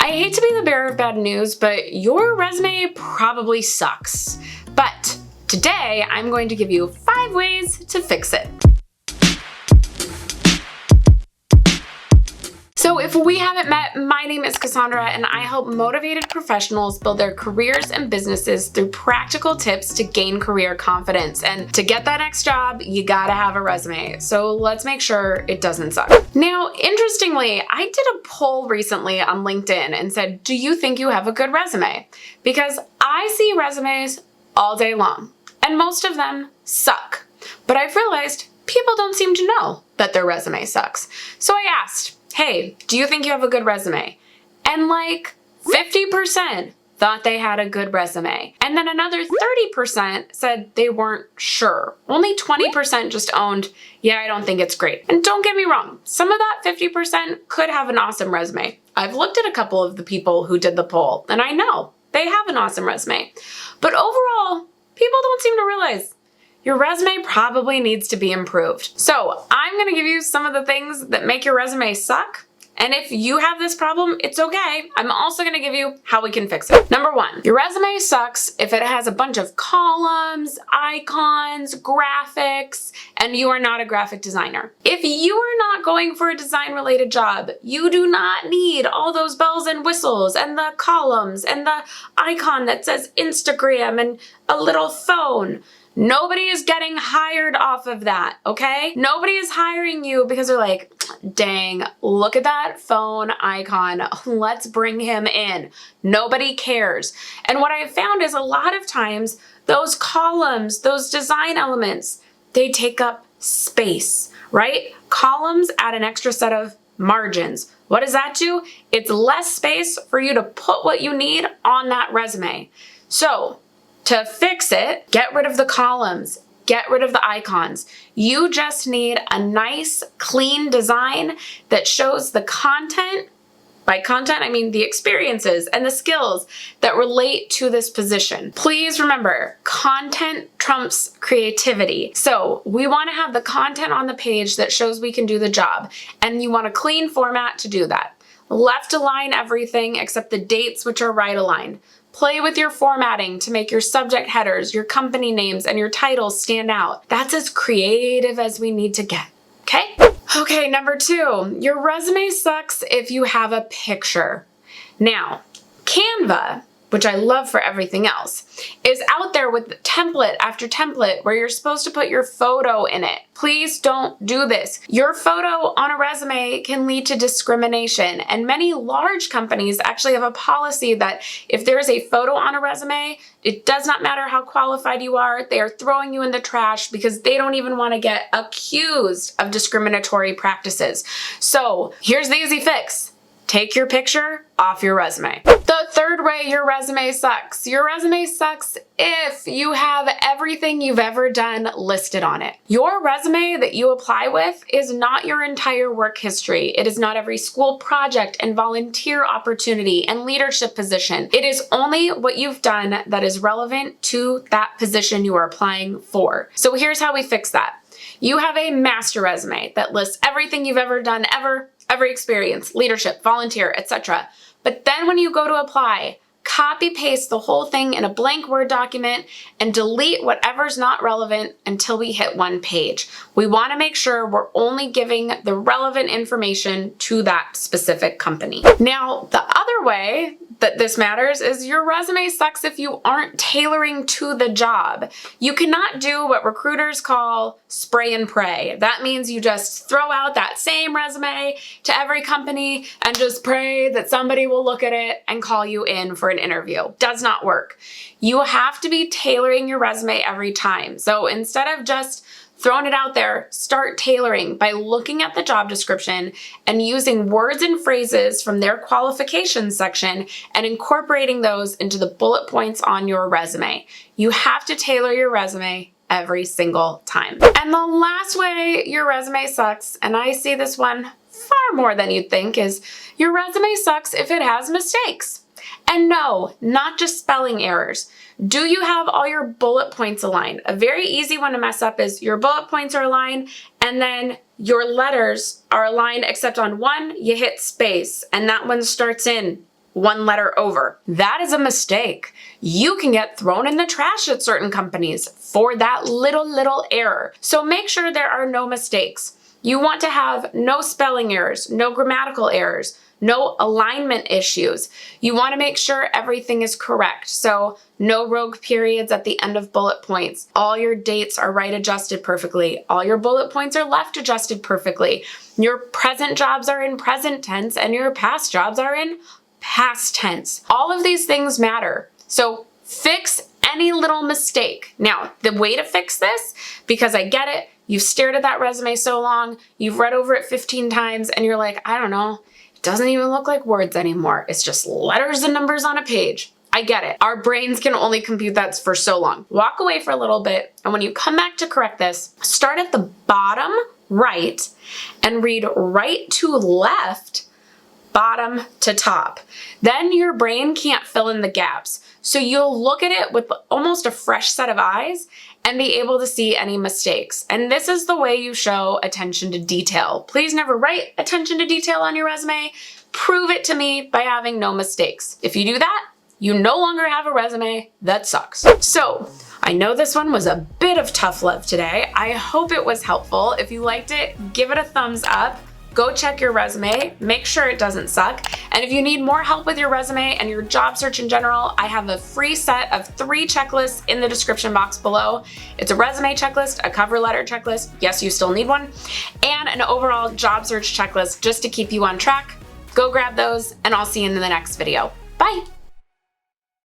I hate to be the bearer of bad news, but your resume probably sucks. But today, I'm going to give you 5 ways to fix it. So if we haven't met, my name is Cassandra and I help motivated professionals build their careers and businesses through practical tips to gain career confidence. And to get that next job, you gotta have a resume. So let's make sure it doesn't suck. Now, interestingly, I did a poll recently on LinkedIn and said, do you think you have a good resume? Because I see resumes all day long and most of them suck. But I've realized people don't seem to know that their resume sucks. So I asked, hey, do you think you have a good resume? And like 50% thought they had a good resume. And then another 30% said they weren't sure. Only 20% just owned, yeah, I don't think it's great. And don't get me wrong, some of that 50% could have an awesome resume. I've looked at a couple of the people who did the poll, and I know they have an awesome resume. But overall, people don't seem to realize your resume probably needs to be improved. So I'm gonna give you some of the things that make your resume suck. And if you have this problem, it's okay. I'm also gonna give you how we can fix it. Number 1, your resume sucks if it has a bunch of columns, icons, graphics, and you are not a graphic designer. If you are not going for a design-related job, you do not need all those bells and whistles and the columns and the icon that says Instagram and a little phone. Nobody is getting hired off of that, okay? Nobody is hiring you because they're like, dang, look at that phone icon. Let's bring him in. Nobody cares. And what I've found is a lot of times those columns, those design elements, they take up space, right? Columns add an extra set of margins. What does that do? It's less space for you to put what you need on that resume. So, to fix it, get rid of the columns, get rid of the icons. You just need a nice, clean design that shows the content. By content, I mean the experiences and the skills that relate to this position. Please remember, content trumps creativity. So we want to have the content on the page that shows we can do the job, and you want a clean format to do that. Left align everything except the dates, which are right aligned. Play with your formatting to make your subject headers, your company names, and your titles stand out. That's as creative as we need to get, okay? Okay, number 2, your resume sucks if you have a picture. Now, Canva, which I love for everything else, is out there with template after template where you're supposed to put your photo in it. Please don't do this. Your photo on a resume can lead to discrimination, and many large companies actually have a policy that if there is a photo on a resume, it does not matter how qualified you are, they are throwing you in the trash because they don't even want to get accused of discriminatory practices. So here's the easy fix. Take your picture off your resume. The 3rd way your resume sucks. Your resume sucks if you have everything you've ever done listed on it. Your resume that you apply with is not your entire work history. It is not every school project and volunteer opportunity and leadership position. It is only what you've done that is relevant to that position you are applying for. So here's how we fix that. You have a master resume that lists everything you've ever done, every experience, leadership, volunteer, etc. But then when you go to apply, copy paste the whole thing in a blank Word document and delete whatever's not relevant until we hit 1 page. We want to make sure we're only giving the relevant information to that specific company. Now, the other way that this matters is your resume sucks if you aren't tailoring to the job. You cannot do what recruiters call spray and pray. That means you just throw out that same resume to every company and just pray that somebody will look at it and call you in for an interview. Does not work. You have to be tailoring your resume every time. So instead of just throwing it out there, start tailoring by looking at the job description and using words and phrases from their qualifications section and incorporating those into the bullet points on your resume. You have to tailor your resume every single time. And the last way your resume sucks, and I see this one far more than you'd think, is your resume sucks if it has mistakes. And no, not just spelling errors. Do you have all your bullet points aligned? A very easy one to mess up is your bullet points are aligned and then your letters are aligned except on one you hit space and that one starts in one letter over. That is a mistake. You can get thrown in the trash at certain companies for that little error. So make sure there are no mistakes. You want to have no spelling errors, no grammatical errors, no alignment issues. You want to make sure everything is correct. So no rogue periods at the end of bullet points. All your dates are right adjusted perfectly. All your bullet points are left adjusted perfectly. Your present jobs are in present tense and your past jobs are in past tense. All of these things matter. So fix any little mistake. Now, the way to fix this, because I get it, you've stared at that resume so long, you've read over it 15 times, and you're like, I don't know, it doesn't even look like words anymore. It's just letters and numbers on a page. I get it. Our brains can only compute that for so long. Walk away for a little bit, and when you come back to correct this, start at the bottom right and read right to left, bottom to top. Then your brain can't fill in the gaps. So you'll look at it with almost a fresh set of eyes and be able to see any mistakes. And this is the way you show attention to detail. Please never write attention to detail on your resume. Prove it to me by having no mistakes. If you do that, you no longer have a resume that sucks. So I know this one was a bit of tough love today. I hope it was helpful. If you liked it, give it a thumbs up. Go check your resume, make sure it doesn't suck. And if you need more help with your resume and your job search in general, I have a free set of 3 checklists in the description box below. It's a resume checklist, a cover letter checklist, yes, you still need one, and an overall job search checklist just to keep you on track. Go grab those, and I'll see you in the next video. Bye.